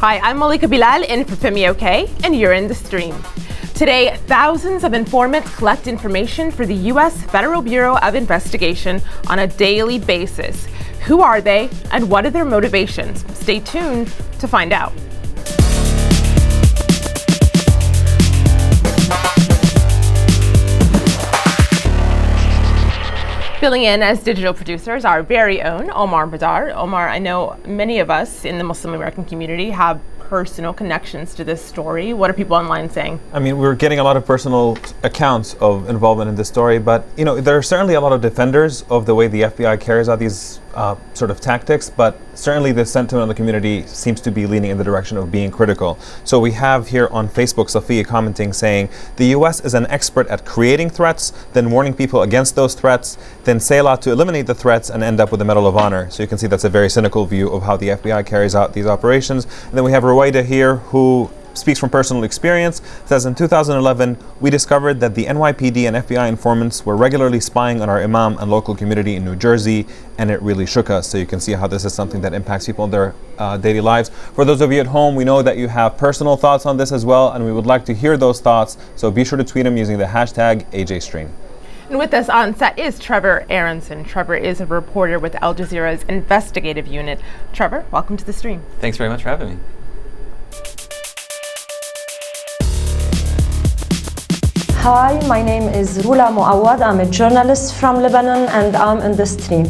Hi, I'm Malika Bilal in for Femi OK, and you're in the stream. Today, thousands of informants collect information for the U.S. Federal Bureau of Investigation on a daily basis. Who are they, and what are their motivations? Stay tuned to find out. Filling in as digital producers, our very own Omar Badar. Omar, I know many of us in the Muslim American community have personal connections to this story. What are people online saying? I mean, we're getting a lot of personal accounts of involvement in this story, but there are certainly a lot of defenders of the way the FBI carries out these sort of tactics, but certainly the sentiment of the community seems to be leaning in the direction of being critical. So we have here on Facebook Safiya commenting saying, the US is an expert at creating threats, then warning people against those threats, then say a lot to eliminate the threats and end up with a Medal of Honor. So you can see that's a very cynical view of how the FBI carries out these operations. And then we have Ruwaida here, who speaks from personal experience, says in 2011, we discovered that the NYPD and FBI informants were regularly spying on our imam and local community in New Jersey, and it really shook us. So you can see how this is something that impacts people in their daily lives. For those of you at home, we know that you have personal thoughts on this as well, and we would like to hear those thoughts. So be sure to tweet them using the hashtag AJStream. And with us on set is Trevor Aaronson. Trevor is a reporter with Al Jazeera's investigative unit. Trevor, welcome to the stream. Thanks very much for having me. Hi, my name is Rula Muawad. I'm a journalist from Lebanon and I'm in the stream.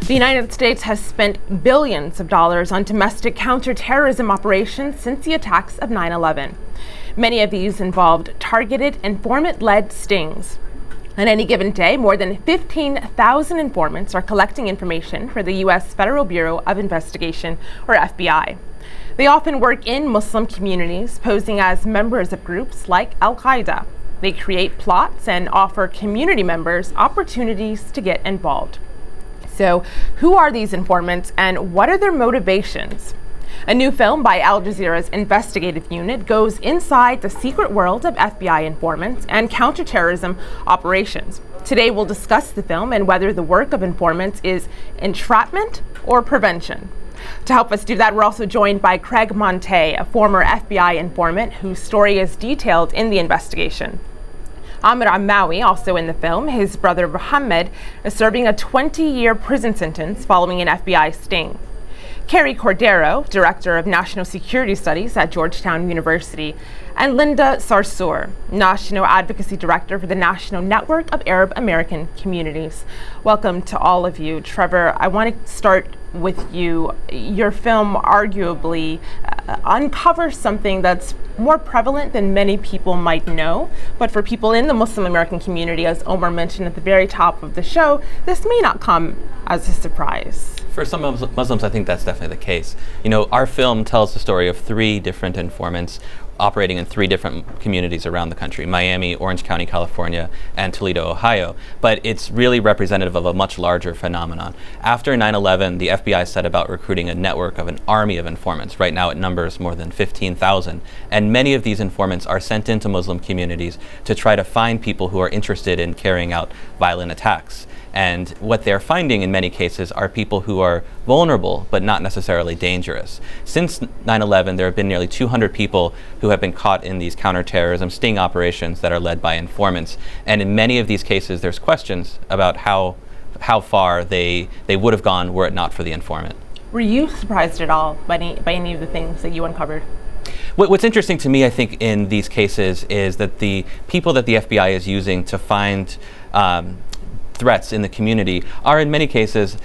The United States has spent billions of dollars on domestic counterterrorism operations since the attacks of 9/11. Many of these involved targeted informant-led stings. On any given day, more than 15,000 informants are collecting information for the U.S. Federal Bureau of Investigation, or FBI. They often work in Muslim communities, posing as members of groups like Al-Qaeda. They create plots and offer community members opportunities to get involved. So, who are these informants and what are their motivations? A new film by Al Jazeera's investigative unit goes inside the secret world of FBI informants and counterterrorism operations. Today we'll discuss the film and whether the work of informants is entrapment or prevention. To help us do that, we're also joined by Craig Monte, a former FBI informant whose story is detailed in the investigation. Amr Ammawi, also in the film, his brother Mohammed, is serving a 20-year prison sentence following an FBI sting. Carrie Cordero, Director of National Security Studies at Georgetown University, and Linda Sarsour, National Advocacy Director for the National Network of Arab American Communities. Welcome to all of you. Trevor, I want to start with you. Your film arguably uncovers something that's more prevalent than many people might know, but for people in the Muslim American community, as Omar mentioned at the very top of the show, this may not come as a surprise. For some Muslims, I think that's definitely the case. Our film tells the story of three different informants operating in three different communities around the country: Miami, Orange County, California, and Toledo, Ohio. But it's really representative of a much larger phenomenon. After 9/11, the FBI set about recruiting a network of an army of informants. Right now it numbers more than 15,000. And many of these informants are sent into Muslim communities to try to find people who are interested in carrying out violent attacks. And what they're finding in many cases are people who are vulnerable but not necessarily dangerous. Since 9/11, there have been nearly 200 people who have been caught in these counterterrorism sting operations that are led by informants. And in many of these cases, there's questions about how far they would have gone were it not for the informant. Were you surprised at all by any of the things that you uncovered? What's interesting to me, I think, in these cases is that the people that the FBI is using to find threats in the community are in many cases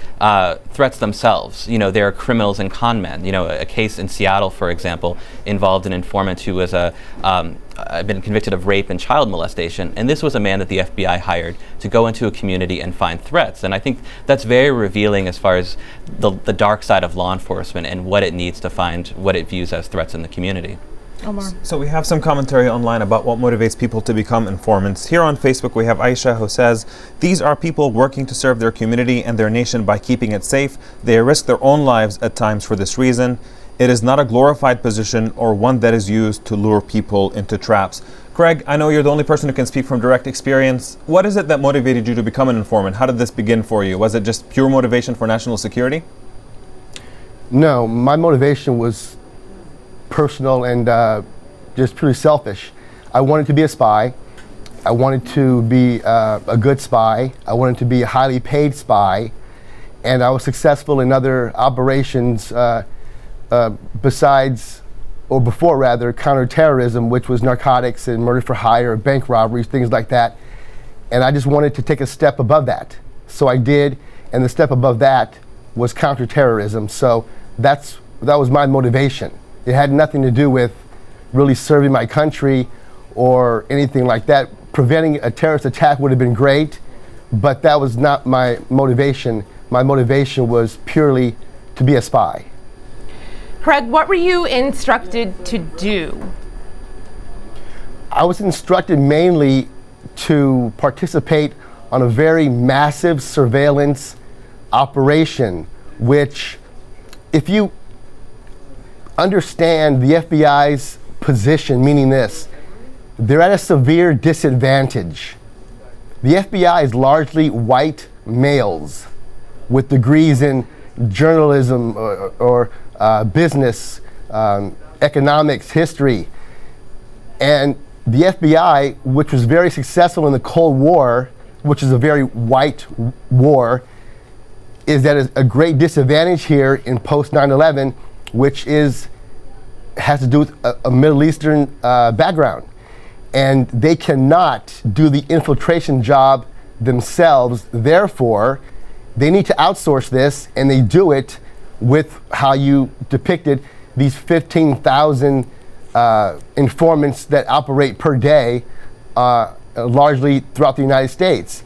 threats themselves. They're criminals and con men. A case in Seattle, for example, involved an informant who was been convicted of rape and child molestation, and this was a man that the FBI hired to go into a community and find threats. And I think that's very revealing as far as the dark side of law enforcement and what it needs to find what it views as threats in the community. Omar. So we have some commentary online about what motivates people to become informants. Here on Facebook we have Aisha, who says, these are people working to serve their community and their nation by keeping it safe. They risk their own lives at times for this reason. It is not a glorified position or one that is used to lure people into traps. Craig, I know you're the only person who can speak from direct experience. What is it that motivated you to become an informant? How did this begin for you? Was it just pure motivation for national security? No, my motivation was personal and just purely selfish. I wanted to be a spy. I wanted to be a good spy. I wanted to be a highly paid spy. And I was successful in other operations besides, or before rather, counterterrorism, which was narcotics and murder for hire, bank robberies, things like that. And I just wanted to take a step above that. So I did, and the step above that was counterterrorism. So that was my motivation. It had nothing to do with really serving my country or anything like that. Preventing a terrorist attack would have been great, but that was not my motivation. My motivation was purely to be a spy. Craig, what were you instructed to do? I was instructed mainly to participate on a very massive surveillance operation, which, if you understand the FBI's position, meaning this, they're at a severe disadvantage. The FBI is largely white males with degrees in journalism or business, economics, history. And the FBI, which was very successful in the Cold War, which is a very white war, is at a great disadvantage here in post 9/11, which has to do with a Middle Eastern background. And they cannot do the infiltration job themselves. Therefore, they need to outsource this, and they do it with how you depicted these 15,000 informants that operate per day, largely throughout the United States.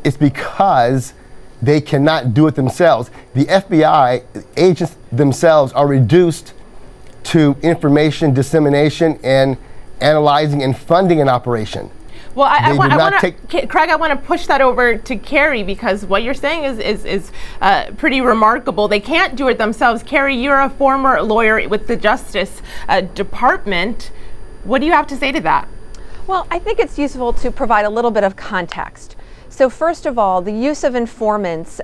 It's because they cannot do it themselves. The FBI agents themselves are reduced to information dissemination and analyzing and funding an operation. Well, Craig, I want to push that over to Carrie, because what you're saying is pretty remarkable. They can't do it themselves. Carrie, you're a former lawyer with the Justice Department. What do you have to say to that? Well, I think it's useful to provide a little bit of context. So first of all, the use of informants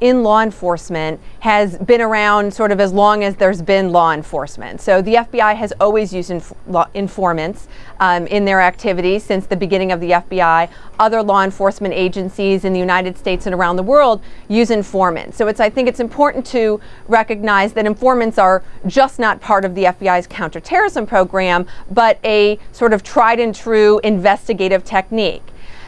in law enforcement has been around sort of as long as there's been law enforcement. So the FBI has always used informants in their activities since the beginning of the FBI. Other law enforcement agencies in the United States and around the world use informants. So I think it's important to recognize that informants are just not part of the FBI's counterterrorism program, but a sort of tried and true investigative technique.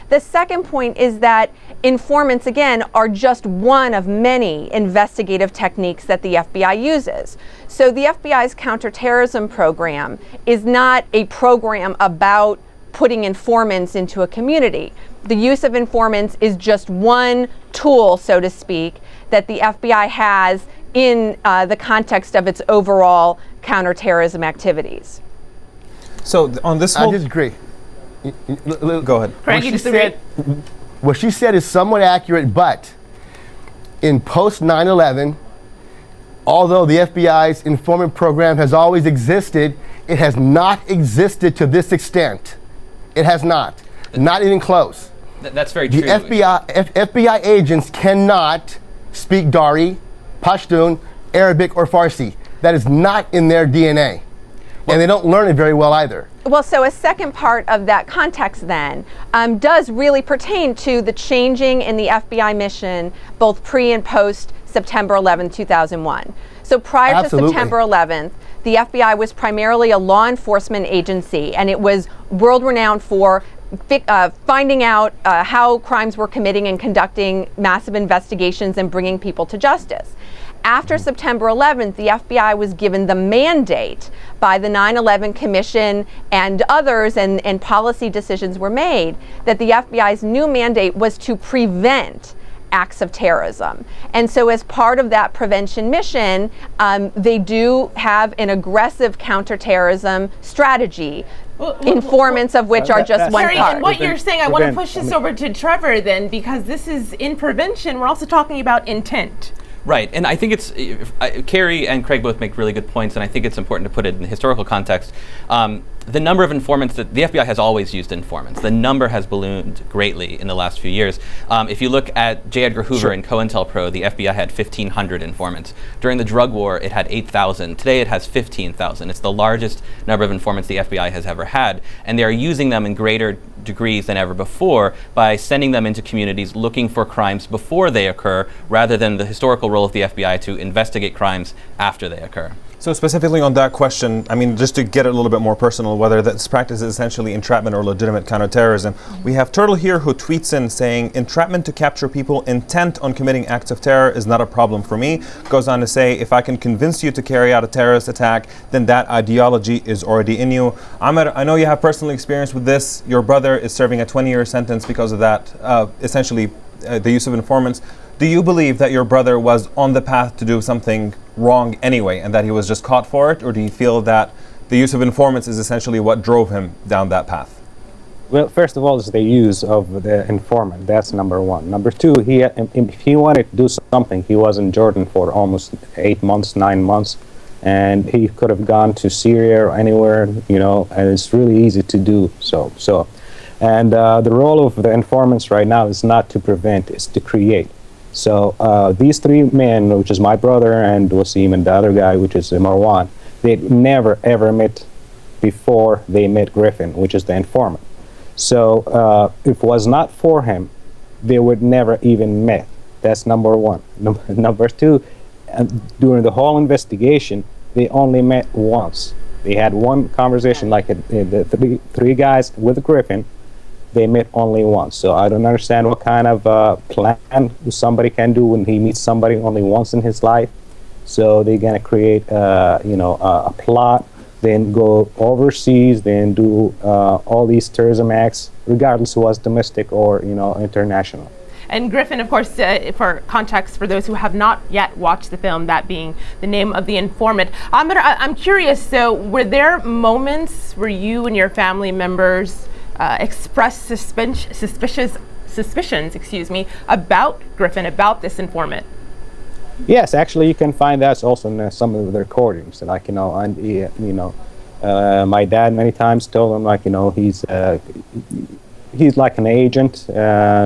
The second point is that informants, again, are just one of many investigative techniques that the FBI uses. So the FBI's counterterrorism program is not a program about putting informants into a community. The use of informants is just one tool, so to speak, that the FBI has in the context of its overall counterterrorism activities. So on this whole... I disagree. Go ahead. Craig, you disagree? What she said is somewhat accurate, but in post 9/11, although the FBI's informant program has always existed, it has not existed to this extent. It has not even close. That's very true. The FBI agents cannot speak Dari, Pashtun, Arabic, or Farsi. That is not in their DNA. And they don't learn it very well either. Well, so a second part of that context then does really pertain to the changing in the FBI mission, both pre and post September 11, 2001. So prior Absolutely. to September 11th, the FBI was primarily a law enforcement agency, and it was world-renowned for finding out how crimes were committing and conducting massive investigations and bringing people to justice. After September 11th, the FBI was given the mandate by the 9/11 Commission and others, and policy decisions were made that the FBI's new mandate was to prevent acts of terrorism. And so as part of that prevention mission, they do have an aggressive counterterrorism strategy, informants of which are just one Carrie, part. and what you're saying, I want to push this over to Trevor then, because this is in prevention. We're also talking about intent. Right, and I think it's, Carrie and Craig both make really good points, and I think it's important to put it in historical context. the number of informants that the FBI has always used informants. The number has ballooned greatly in the last few years. If you look at J. Edgar Hoover and COINTELPRO, the FBI had 1,500 informants. During the drug war, it had 8,000. Today, it has 15,000. It's the largest number of informants the FBI has ever had, and they are using them in greater degrees than ever before by sending them into communities looking for crimes before they occur, rather than the historical role of the FBI to investigate crimes after they occur. So specifically on that question, I mean, just to get it a little bit more personal, whether this practice is essentially entrapment or legitimate counterterrorism, we have Turtle here who tweets in saying, entrapment to capture people intent on committing acts of terror is not a problem for me. Goes on to say, if I can convince you to carry out a terrorist attack, then that ideology is already in you. Ahmed, I know you have personal experience with this. Your brother is serving a 20-year sentence because of that, essentially the use of informants. Do you believe that your brother was on the path to do something wrong anyway and that he was just caught for it? Or do you feel that the use of informants is essentially what drove him down that path? Well, first of all, it's the use of the informant. That's number one. Number two, if he wanted to do something, he was in Jordan for almost 8 months, 9 months, and he could have gone to Syria or anywhere, and it's really easy to do so. And the role of the informants right now is not to prevent, it's to create. So these three men, which is my brother and Wasim and the other guy, which is Marwan, they never ever met before they met Griffin, which is the informant. So if it was not for him, they would never even met. That's number one. Number two, during the whole investigation, they only met once. They had one conversation, like the three guys with Griffin. They met only once. So I don't understand what kind of plan somebody can do when he meets somebody only once in his life. So they're gonna create, a plot, then go overseas, then do all these terrorism acts, regardless of what's domestic or international. And Griffin, of course, for context, for those who have not yet watched the film, that being the name of the informant. I'm curious, so were there moments where you and your family members expressed suspicions, about Griffin, about this informant? Yes, actually, you can find that also in some of the recordings. Like my dad many times told him he's like an agent.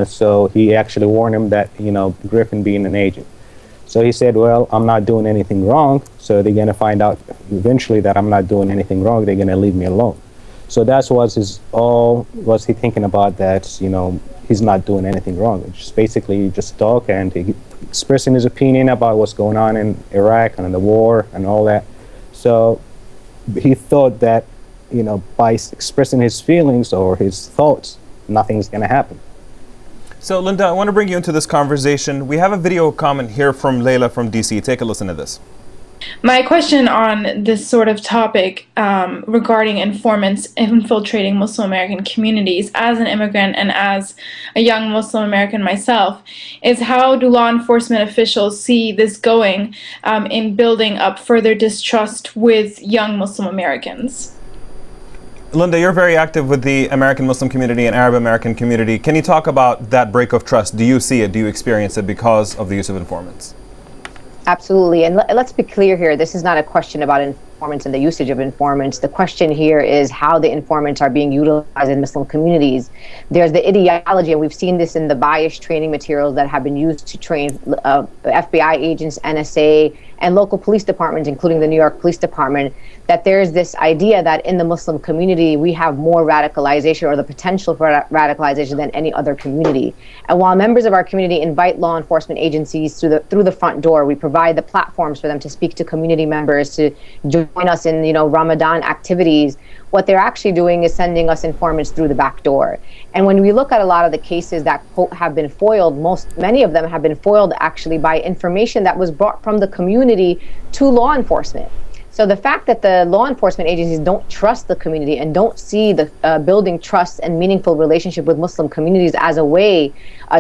So he actually warned him that Griffin being an agent. So he said, well, I'm not doing anything wrong. So they're gonna find out eventually that I'm not doing anything wrong. They're gonna leave me alone. So that's was he thinking about, that he's not doing anything wrong. It's just basically just talk and he expressing his opinion about what's going on in Iraq and in the war and all that. So he thought that by expressing his feelings or his thoughts, nothing's going to happen. So Linda, I want to bring you into this conversation. We have a video comment here from Layla from DC. Take a listen to this. My question on this sort of topic regarding informants infiltrating Muslim American communities, as an immigrant and as a young Muslim American myself, is how do law enforcement officials see this going in building up further distrust with young Muslim Americans? Linda, you're very active with the American Muslim community and Arab American community. Can you talk about that break of trust? Do you see it? Do you experience it because of the use of informants? Absolutely. And let's be clear here. This is not a question about informants and the usage of informants. The question here is how the informants are being utilized in Muslim communities. There's the ideology, and we've seen this in the bias training materials that have been used to train FBI agents, NSA, and local police departments, including the New York Police Department, that there's this idea that in the Muslim community we have more radicalization or the potential for radicalization than any other community. And while members of our community invite law enforcement agencies through the front door, we provide the platforms for them to speak to community members, to join us in Ramadan activities. What they're actually doing is sending us informants through the back door. And when we look at a lot of the cases that quote have been foiled, many of them have been foiled actually by information that was brought from the community to law enforcement. So the fact that the law enforcement agencies don't trust the community and don't see the building trust and meaningful relationship with Muslim communities as a way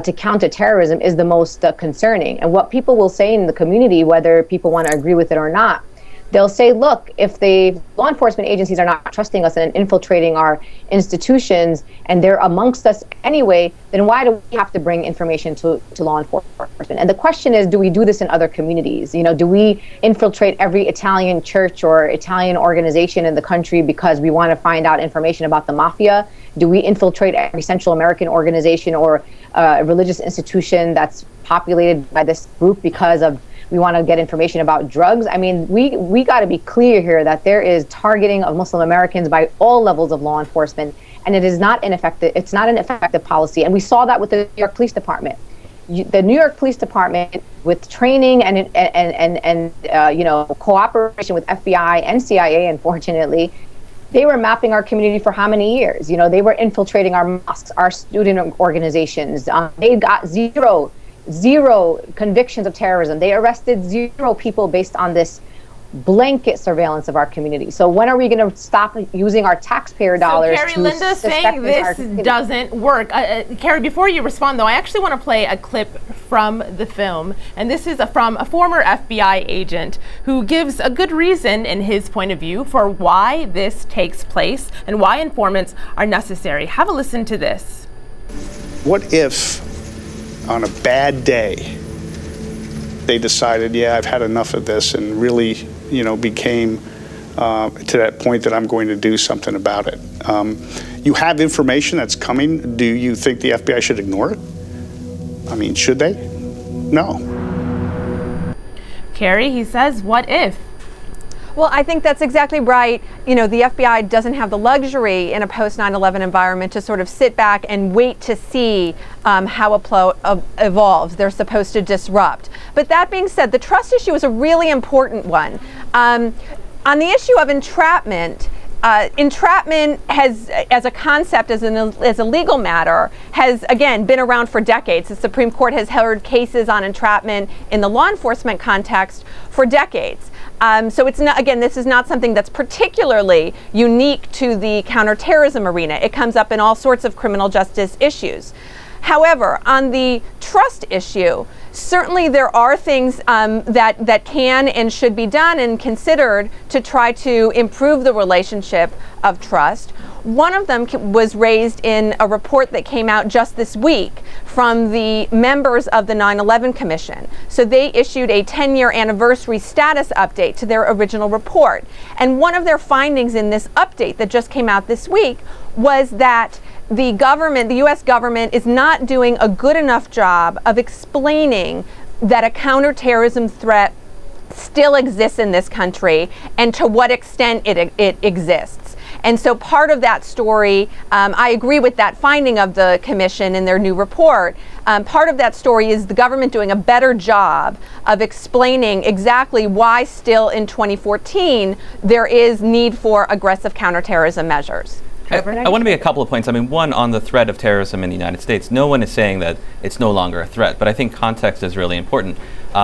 to counter terrorism is the most concerning. And what people will say in the community, whether people want to agree with it or not, they'll say, look, if the law enforcement agencies are not trusting us and infiltrating our institutions, and they're amongst us anyway, then why do we have to bring information to law enforcement? And the question is, do we do this in other communities? You know, do we infiltrate every Italian church or Italian organization in the country because we want to find out information about the mafia? Do we infiltrate every Central American organization or religious institution that's populated by this group because of we want to get information about drugs? I mean, we got to be clear here that there is targeting of Muslim Americans by all levels of law enforcement, and it is not ineffective. It's not an effective policy, and we saw that with the New York Police Department. The New York Police Department, with training and cooperation with FBI and CIA, unfortunately, they were mapping our community for how many years? You know, they were infiltrating our mosques, our student organizations. They got zero convictions of terrorism. They arrested 0 people based on this blanket surveillance of our community. So when are we going to stop using our taxpayer dollars? So Carrie, Linda's saying this doesn't work. Carrie, before you respond, though, I actually want to play a clip from the film. And this is from a former FBI agent who gives a good reason in his point of view for why this takes place and why informants are necessary. Have a listen to this. What if on a bad day they decided, yeah, I've had enough of this, and really, became to that point that I'm going to do something about it? You have information that's coming. Do you think the FBI should ignore it? I mean, should they? No. Carrie, he says, what if? Well, I think that's exactly right. You know, the FBI doesn't have the luxury in a post-9/11 environment to sort of sit back and wait to see how a plot evolves. They're supposed to disrupt. But that being said, the trust issue is a really important one. On the issue of entrapment, entrapment has, as a concept, as a legal matter, has again been around for decades. The Supreme Court has heard cases on entrapment in the law enforcement context for decades. So it's not, again, this is not something that's particularly unique to the counterterrorism arena. It comes up in all sorts of criminal justice issues. However, on the trust issue, certainly there are things that can and should be done and considered to try to improve the relationship of trust. One of them was raised in a report that came out just this week from the members of the 9/11 Commission. So they issued a 10-year anniversary status update to their original report. And one of their findings in this update that just came out this week was that the U.S. government is not doing a good enough job of explaining that a counterterrorism threat still exists in this country and to what extent it exists. And so part of that story, I agree with that finding of the commission in their new report. Part of that story is the government doing a better job of explaining exactly why still in 2014 there is need for aggressive counterterrorism measures. I want to make a couple of points. I mean, one, on the threat of terrorism in the United States, no one is saying that it's no longer a threat, but I think context is really important.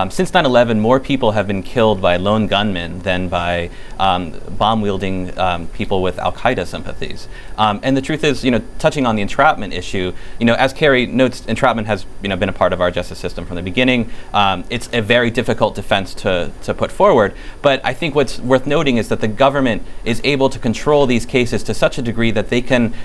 Since 9/11, more people have been killed by lone gunmen than by bomb-wielding people with al-Qaeda sympathies. And the truth is, touching on the entrapment issue, as Carrie notes, entrapment has been a part of our justice system from the beginning. It's a very difficult defense to put forward, but I think what's worth noting is that the government is able to control these cases to such a degree that they can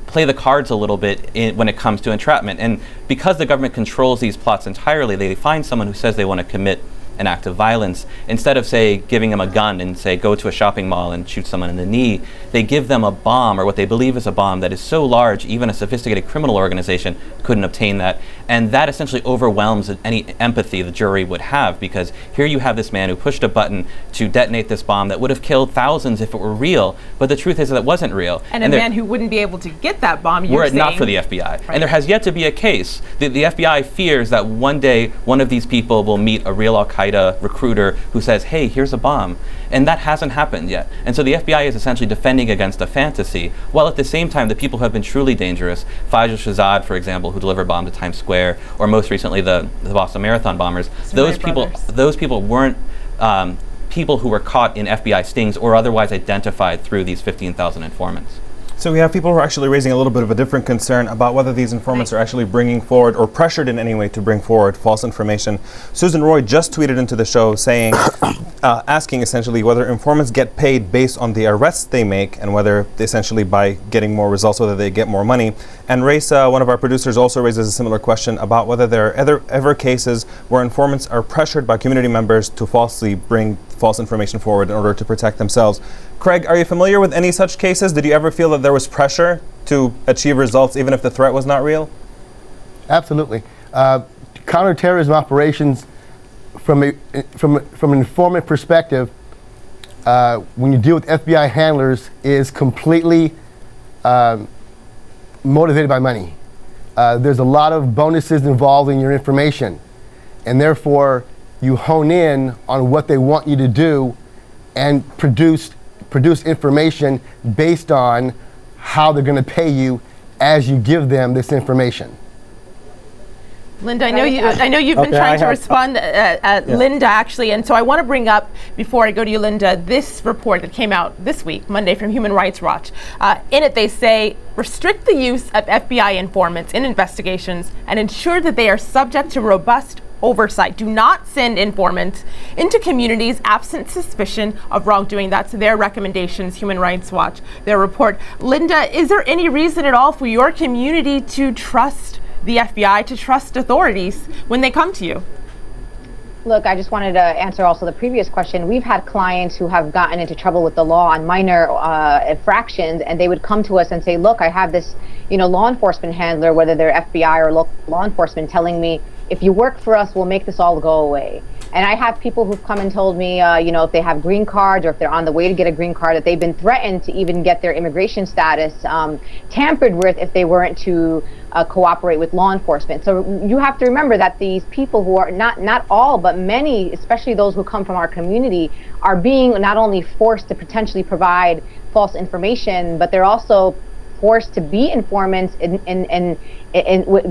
play the cards a little bit when it comes to entrapment. And because the government controls these plots entirely, they find someone who says they want to commit an act of violence. Instead of, say, giving them a gun and say, go to a shopping mall and shoot someone in the knee, they give them a bomb, or what they believe is a bomb that is so large, even a sophisticated criminal organization couldn't obtain that. And that essentially overwhelms any empathy the jury would have, because here you have this man who pushed a button to detonate this bomb that would have killed thousands if it were real, but the truth is that it wasn't real. And a man who wouldn't be able to get that bomb, were it not for the FBI. Right. And there has yet to be a case. The FBI fears that one day one of these people will meet a real al-Qaeda recruiter who says, hey, here's a bomb. And that hasn't happened yet. And so the FBI is essentially defending against a fantasy, while at the same time the people who have been truly dangerous, Fajr Shahzad, for example, who delivered bombs at Times Square, or most recently the Boston Marathon bombers, those people weren't people who were caught in FBI stings or otherwise identified through these 15,000 informants. So we have people who are actually raising a little bit of a different concern about whether these informants are actually bringing forward or pressured in any way to bring forward false information. Susan Roy just tweeted into the show saying asking essentially whether informants get paid based on the arrests they make and whether essentially by getting more results, whether they get more money. And Race, one of our producers, also raises a similar question about whether there are ever cases where informants are pressured by community members to falsely bring false information forward in order to protect themselves. Craig, are you familiar with any such cases? Did you ever feel that there was pressure to achieve results even if the threat was not real? Absolutely. Counterterrorism operations, from an informant perspective, when you deal with FBI handlers, is completely motivated by money. There's a lot of bonuses involved in your information, and therefore you hone in on what they want you to do and produce information based on how they're going to pay you as you give them this information. Linda, I know you've been trying to respond, Linda, actually, and so I want to bring up, before I go to you, Linda, this report that came out this week, Monday, from Human Rights Watch. In it, they say, restrict the use of FBI informants in investigations and ensure that they are subject to robust oversight. Do not send informants into communities absent suspicion of wrongdoing. That's their recommendations, Human Rights Watch, their report. Linda, is there any reason at all for your community to trust the FBI, to trust authorities when they come to you? Look, I just wanted to answer also the previous question. We've had clients who have gotten into trouble with the law on minor infractions, and they would come to us and say, look, I have this, law enforcement handler, whether they're FBI or local law enforcement, telling me, if you work for us, we'll make this all go away. And I have people who've come and told me, if they have green cards or if they're on the way to get a green card, that they've been threatened to even get their immigration status tampered with if they weren't to cooperate with law enforcement. So you have to remember that these people who are not all, but many, especially those who come from our community, are being not only forced to potentially provide false information, but they're also forced to be informants and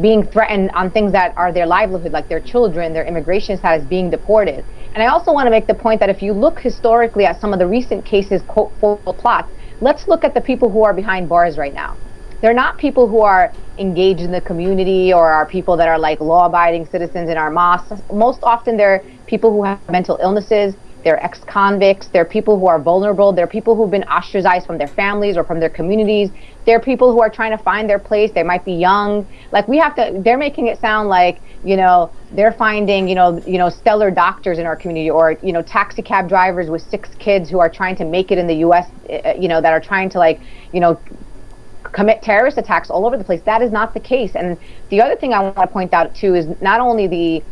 being threatened on things that are their livelihood, like their children, their immigration status, being deported. And I also want to make the point that if you look historically at some of the recent cases, quote, focal plots, let's look at the people who are behind bars right now. They're not people who are engaged in the community or are people that are like law-abiding citizens in our mosques. Most often they're people who have mental illnesses, they're ex-convicts, they're people who are vulnerable, they're people who've been ostracized from their families or from their communities. They're people who are trying to find their place. They might be young. Like they're making it sound like, they're finding, stellar doctors in our community, or, taxi cab drivers with 6 kids who are trying to make it in the U.S., that are trying to commit terrorist attacks all over the place. That is not the case. And the other thing I want to point out too is not only the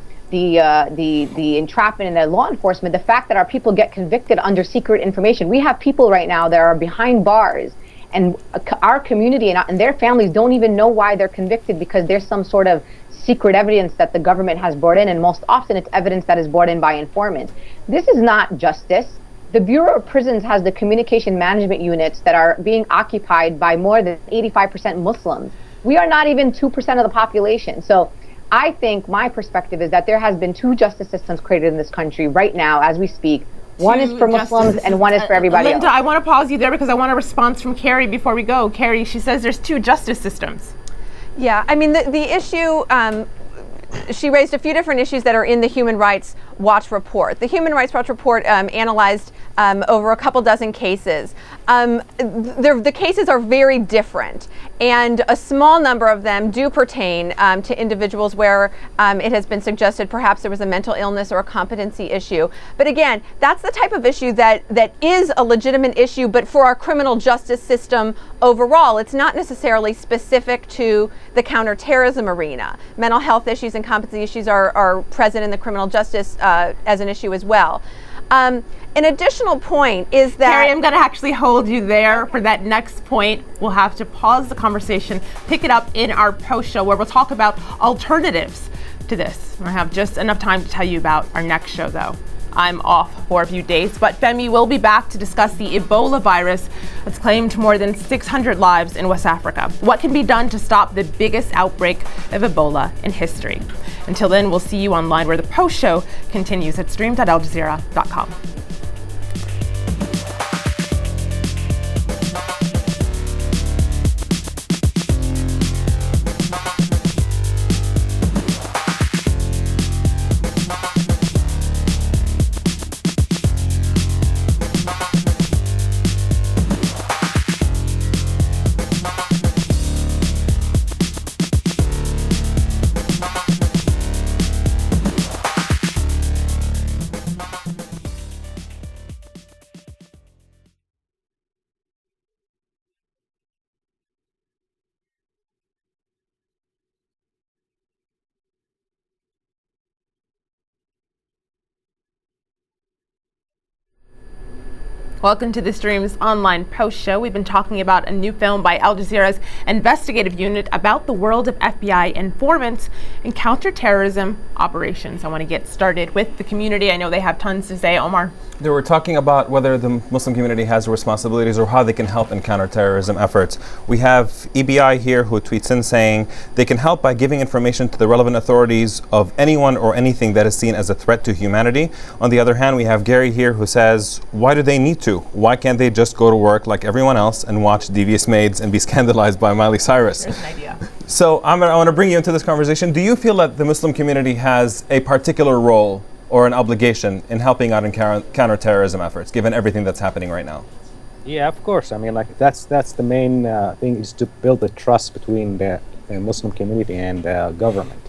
entrapment in the law enforcement, the fact that our people get convicted under secret information. We have people right now that are behind bars, and our community and their families don't even know why they're convicted, because there's some sort of secret evidence that the government has brought in, and most often it's evidence that is brought in by informants. This is not justice. The Bureau of Prisons has the communication management units that are being occupied by more than 85% Muslims. We are not even 2% of the population. So I think my perspective is that there has been 2 justice systems created in this country right now as we speak. One is for Muslims and one is for everybody Linda, else. I want to pause you there because I want a response from Carrie before we go. Carrie, she says there's 2 justice systems. Yeah, I mean, the issue, she raised a few different issues that are in the Human Rights Watch report. The Human Rights Watch report analyzed over a couple dozen cases. The cases are very different, and a small number of them do pertain to individuals where it has been suggested perhaps there was a mental illness or a competency issue. But again, that's the type of issue that is a legitimate issue, but for our criminal justice system overall, it's not necessarily specific to the counterterrorism arena. Mental health issues and competency issues are present in the criminal justice as an issue as well. An additional point is that... Carrie, I'm going to actually hold you there for that next point. We'll have to pause the conversation, pick it up in our post show where we'll talk about alternatives to this. I have just enough time to tell you about our next show, though. I'm off for a few days, but Femi will be back to discuss the Ebola virus that's claimed more than 600 lives in West Africa. What can be done to stop the biggest outbreak of Ebola in history? Until then, we'll see you online where the post show continues at stream.aljazeera.com. Welcome to the Stream's online post show. We've been talking about a new film by Al Jazeera's investigative unit about the world of FBI informants and counterterrorism operations. I want to get started with the community. I know they have tons to say. Omar. They were talking about whether the Muslim community has responsibilities or how they can help in counterterrorism efforts. We have EBI here who tweets in saying they can help by giving information to the relevant authorities of anyone or anything that is seen as a threat to humanity. On the other hand, we have Gary here who says, why do they need to? Why can't they just go to work like everyone else and watch Devious Maids and be scandalized by Miley Cyrus? There's an idea. So I want to bring you into this conversation. Do you feel that the Muslim community has a particular role or an obligation in helping out in counterterrorism efforts, given everything that's happening right now? Yeah, of course. I mean, like that's the main thing, is to build the trust between the Muslim community and government.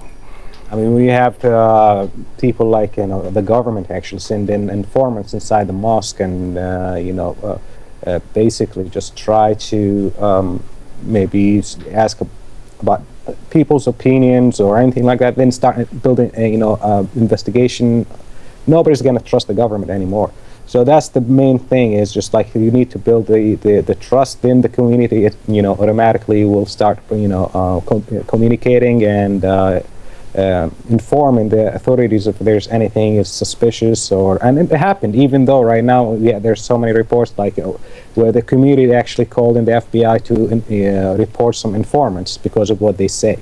I mean, we have people like the government actually send in informants inside the mosque and basically just try to maybe ask about people's opinions or anything like that. Then start building investigation. Nobody's going to trust the government anymore. So that's the main thing, is just like you need to build the trust in the community. It automatically will start communicating and informing the authorities if there's anything is suspicious, and it happened. Even though right now, there's so many reports like where the community actually called in the FBI to report some informants because of what they say.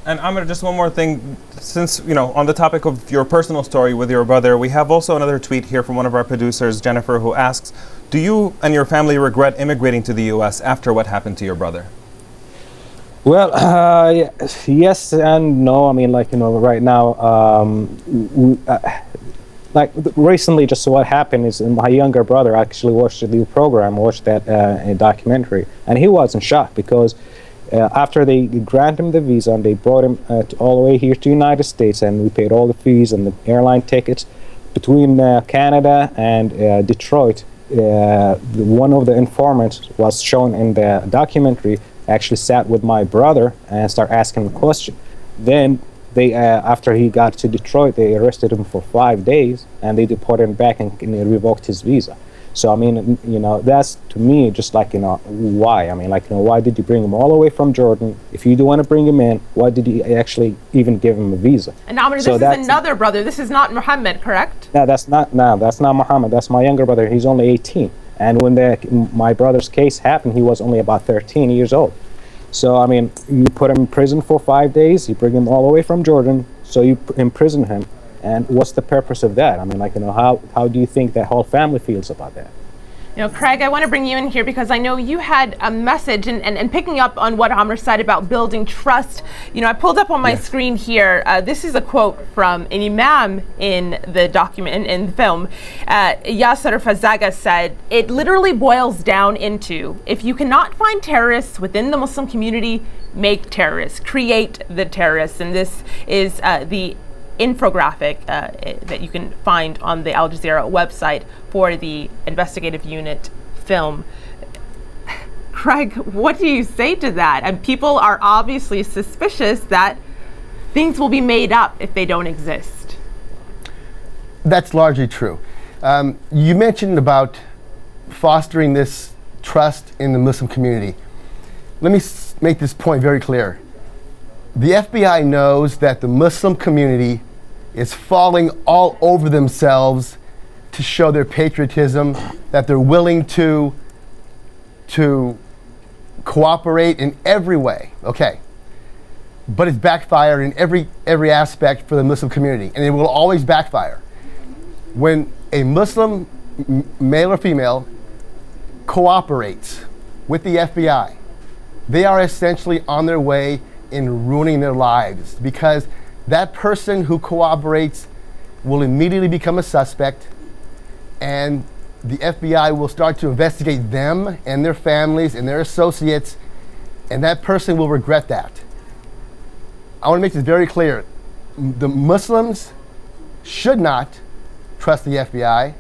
And Amir, just one more thing, since on the topic of your personal story with your brother, we have also another tweet here from one of our producers, Jennifer, who asks, do you and your family regret immigrating to the U.S. after what happened to your brother? Well, yes and no. I mean, right now, recently, just what happened is my younger brother actually watched the program, watched that documentary, and he was in shock because after they granted him the visa and they brought him all the way here to the United States, and we paid all the fees and the airline tickets, between Canada and Detroit, one of the informants was shown in the documentary actually sat with my brother and started asking him a question. Then they, after he got to Detroit, they arrested him for 5 days and they deported him back and revoked his visa. So I mean, that's to me just like, why? I mean, why did you bring him all the way from Jordan? If you do want to bring him in, why did you actually even give him a visa? And now, this is another brother. This is not Muhammad, correct? No, that's not Muhammad. That's my younger brother. He's only 18. And when my brother's case happened, he was only about 13 years old. So, I mean, you put him in prison for 5 days, you bring him all the way from Jordan, so you imprison him. And what's the purpose of that? I mean, how do you think that whole family feels about that? Craig, I want to bring you in here because I know you had a message, and picking up on what Amr said about building trust. I pulled up on my screen here. This is a quote from an imam in the document, in the film. Yasser Fazaga said, "It literally boils down into, if you cannot find terrorists within the Muslim community, make terrorists, create the terrorists." And this is the infographic that you can find on the Al Jazeera website for the investigative unit film. Craig, what do you say to that? And people are obviously suspicious that things will be made up if they don't exist. That's largely true. You mentioned about fostering this trust in the Muslim community. Let me make this point very clear. The FBI knows that the Muslim community is falling all over themselves to show their patriotism, that they're willing to cooperate in every way. Okay. But it's backfired in every aspect for the Muslim community, and it will always backfire. When a Muslim, male or female, cooperates with the FBI, they are essentially on their way in ruining their lives, because that person who cooperates will immediately become a suspect, and the FBI will start to investigate them and their families and their associates, and that person will regret that. I want to make this very clear. The Muslims should not trust the FBI,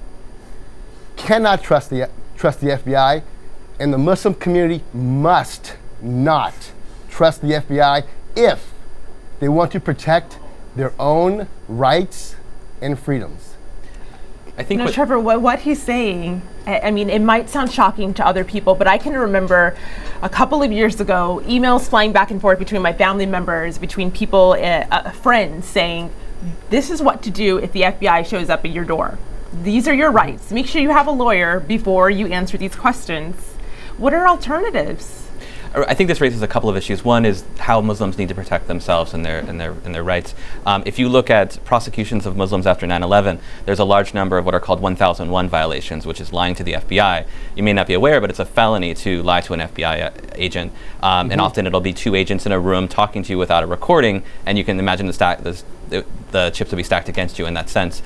cannot trust the FBI, and the Muslim community must not trust the FBI if they want to protect their own rights and freedoms. I think Trevor, what he's saying, I mean, it might sound shocking to other people, but I can remember a couple of years ago, emails flying back and forth between my family members, between people, friends, saying, this is what to do if the FBI shows up at your door. These are your rights. Make sure you have a lawyer before you answer these questions. What are alternatives? I think this raises a couple of issues. One is how Muslims need to protect themselves and their rights. If you look at prosecutions of Muslims after 9/11, there's a large number of what are called 1001 violations, which is lying to the FBI. You may not be aware, but it's a felony to lie to an FBI agent, and often it'll be two agents in a room talking to you without a recording, and you can imagine the chips will be stacked against you in that sense.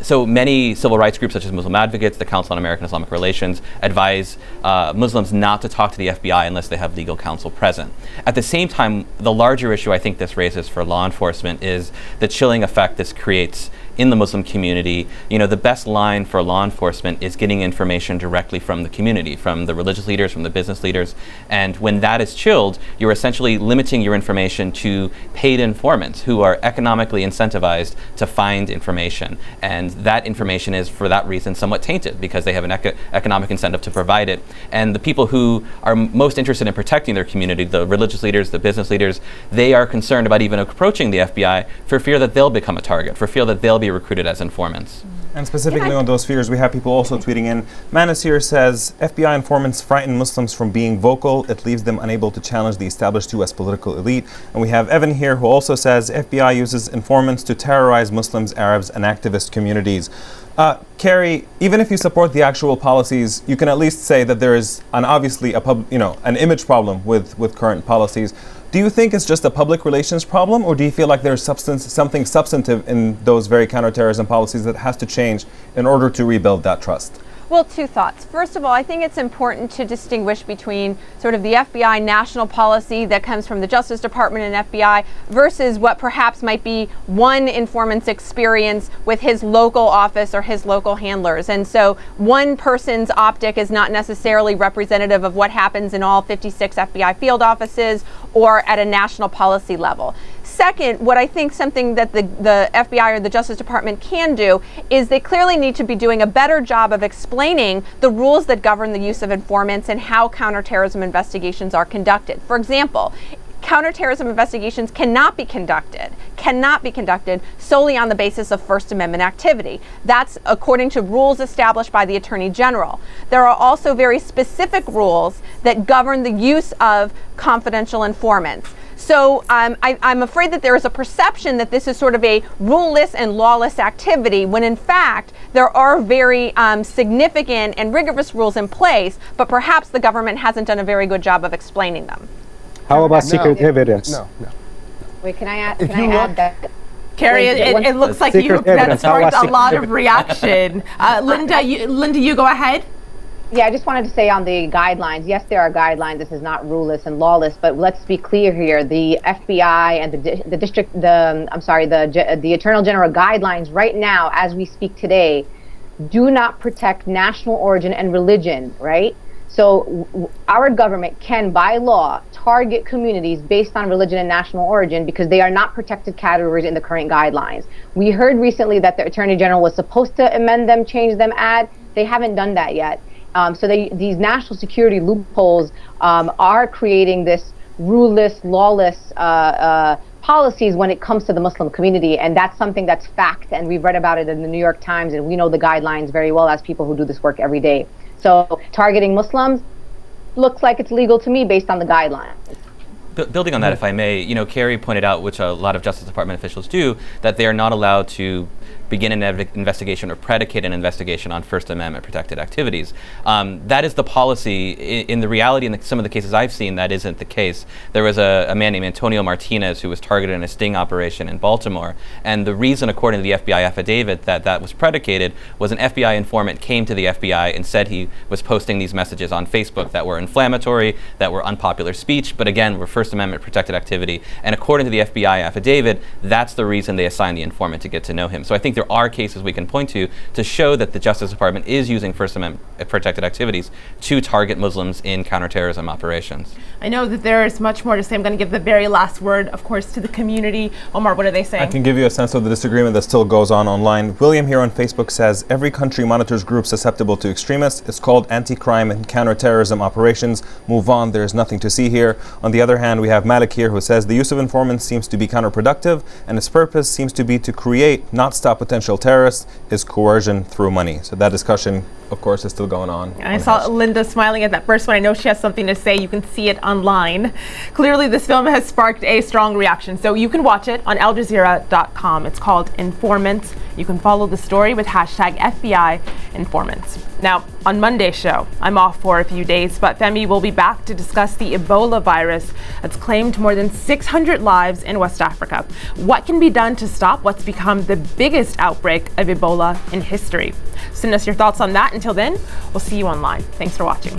So many civil rights groups, such as Muslim Advocates, the Council on American Islamic Relations, advise Muslims not to talk to the FBI unless they have legal counsel present. At the same time, the larger issue I think this raises for law enforcement is the chilling effect this creates in the Muslim community. You know, the best line for law enforcement is getting information directly from the community, from the religious leaders, from the business leaders. And when that is chilled, you're essentially limiting your information to paid informants who are economically incentivized to find information. And that information is, for that reason, somewhat tainted because they have an economic incentive to provide it. And the people who are most interested in protecting their community, the religious leaders, the business leaders, they are concerned about even approaching the FBI for fear that they'll become a target, for fear that they'll be recruited as informants. And specifically on those fears, we have people also tweeting in. Manus here says, FBI informants frighten Muslims from being vocal. It leaves them unable to challenge the established U.S. political elite. And we have Evan here who also says, FBI uses informants to terrorize Muslims, Arabs, and activist communities. Carrie, even if you support the actual policies, you can at least say that there is obviously an image problem with current policies. Do you think it's just a public relations problem, or do you feel like there's something substantive in those very counterterrorism policies that has to change in order to rebuild that trust? Well, two thoughts. First of all, I think it's important to distinguish between sort of the FBI national policy that comes from the Justice Department and FBI versus what perhaps might be one informant's experience with his local office or his local handlers. And so one person's optic is not necessarily representative of what happens in all 56 FBI field offices or at a national policy level. Second, what I think something that the FBI or the Justice Department can do is they clearly need to be doing a better job of explaining the rules that govern the use of informants and how counterterrorism investigations are conducted. For example, counterterrorism investigations cannot be conducted solely on the basis of First Amendment activity. That's according to rules established by the Attorney General. There are also very specific rules that govern the use of confidential informants. So I'm afraid that there is a perception that this is sort of a ruleless and lawless activity, when in fact there are very significant and rigorous rules in place, but perhaps the government hasn't done a very good job of explaining them. How about secret evidence? No. Wait, can I add that? Carrie, it looks like that sparked a lot of reaction. Linda, you go ahead. Yeah, I just wanted to say on the guidelines, yes, there are guidelines. This is not ruleless and lawless, but let's be clear here. The FBI and the Attorney General guidelines right now, as we speak today, do not protect national origin and religion, right? So our government can, by law, target communities based on religion and national origin because they are not protected categories in the current guidelines. We heard recently that the Attorney General was supposed to amend them, change them, add. They haven't done that yet. So these national security loopholes are creating this ruleless, lawless policies when it comes to the Muslim community, and that's something that's fact, and we've read about it in the New York Times, and we know the guidelines very well as people who do this work every day. So targeting Muslims looks like it's legal to me based on the guidelines. Building on that, if I may, Carrie pointed out, which a lot of Justice Department officials do, that they are not allowed to begin an investigation or predicate an investigation on First Amendment protected activities. That is the policy. In the reality, in some of the cases I've seen, that isn't the case. There was a man named Antonio Martinez who was targeted in a sting operation in Baltimore, and the reason, according to the FBI affidavit, that was predicated was an FBI informant came to the FBI and said he was posting these messages on Facebook that were inflammatory, that were unpopular speech, but again, were First Amendment protected activity. And according to the FBI affidavit, that's the reason they assigned the informant to get to know him. So I think there are cases we can point to show that the Justice Department is using First Amendment protected activities to target Muslims in counterterrorism operations. I know that there is much more to say. I'm going to give the very last word, of course, to the community. Omar, what are they saying? I can give you a sense of the disagreement that still goes on online. William here on Facebook says, every country monitors groups susceptible to extremists. It's called anti-crime and counterterrorism operations. Move on, there's nothing to see here. On the other hand, we have Malik here who says, the use of informants seems to be counterproductive, and its purpose seems to be to create, not stop potential terrorists, is coercion through money. So that discussion, of course, is still going on. I saw Linda smiling at that first one. I know she has something to say. You can see it online. Clearly, this film has sparked a strong reaction. So you can watch it on aljazeera.com. It's called Informants. You can follow the story with hashtag FBI Informants. Now, on Monday's show, I'm off for a few days, but Femi will be back to discuss the Ebola virus that's claimed more than 600 lives in West Africa. What can be done to stop what's become the biggest outbreak of Ebola in history? Send us your thoughts on that. Until then, we'll see you online. Thanks for watching.